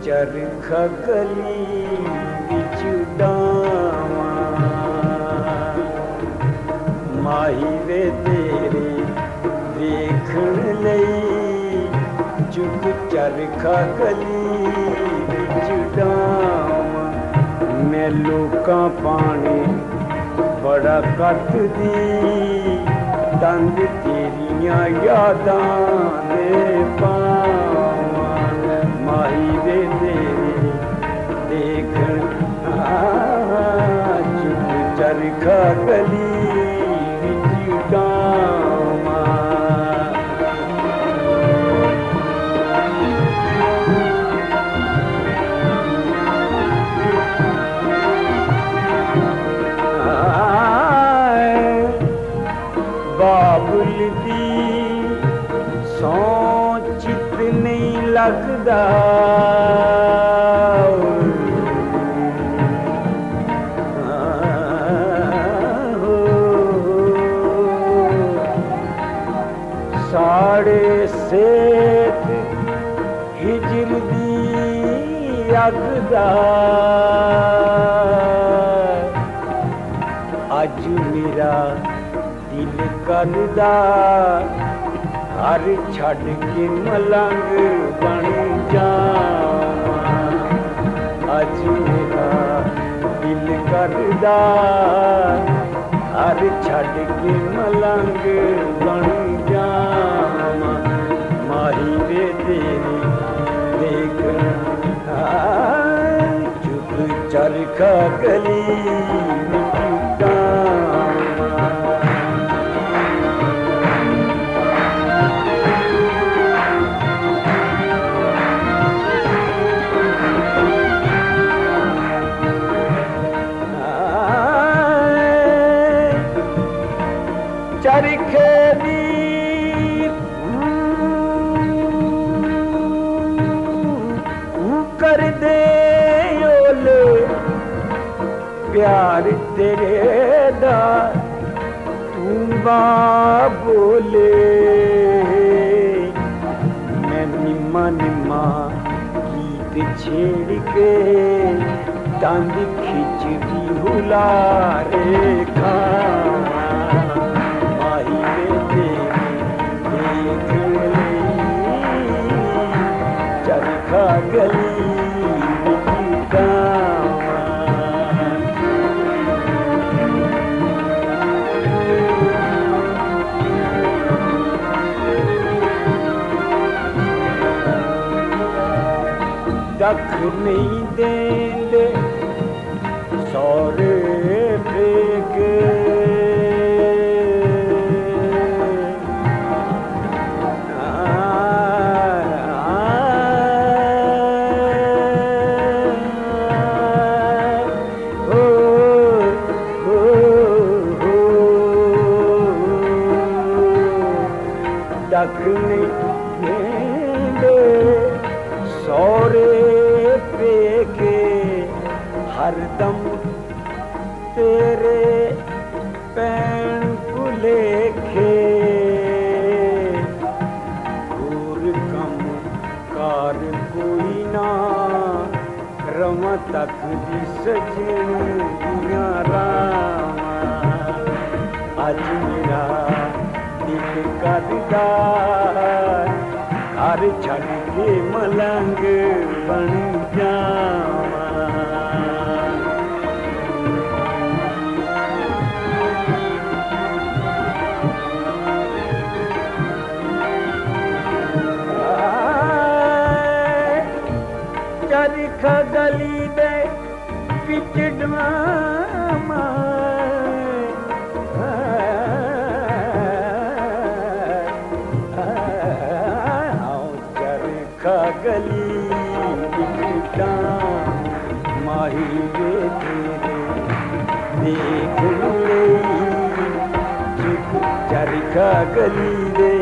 चरखा गली विच डावां माही वे तेरे देखण लई चुक चरखा गली विच डावां मैं लोकां पाने बड़ा कटदी दंद तेरियां यादां दे पावां माही वे तेरे देखण चुप चरखा गली विच डावां बाबुल दी सौ चित नहीं लगदा साढ़े सेत हिजर दी अगदा अज मेरा दिल करदा घर छड़ के मलंग बन जावां अज मेरा दिल करदा घर छड़ के मलंग बन जावां माही वे तेरी देखण चुप चरखा गली विच डावां चरखे दी कर दे ओले प्यार तेरे दा तू बोले मैं निम्मा निम्मा गीत छेड़ के दंद खिच भी हुलारे खां चरखा गली विच डावां दख नहीं देंदे सौरे फेके दख नहीं देंदे सौरे पेके हरदम तेरे पैण भुलेखे दूर कम कार कोई ना रवां तक दी सजन दियां रावां अज मेरा दिल करदा घर छड़ के मलंग बन जावां चरखा गली दे विच डावां गली विच माही वे तेरे देखण लई चरखा गली दे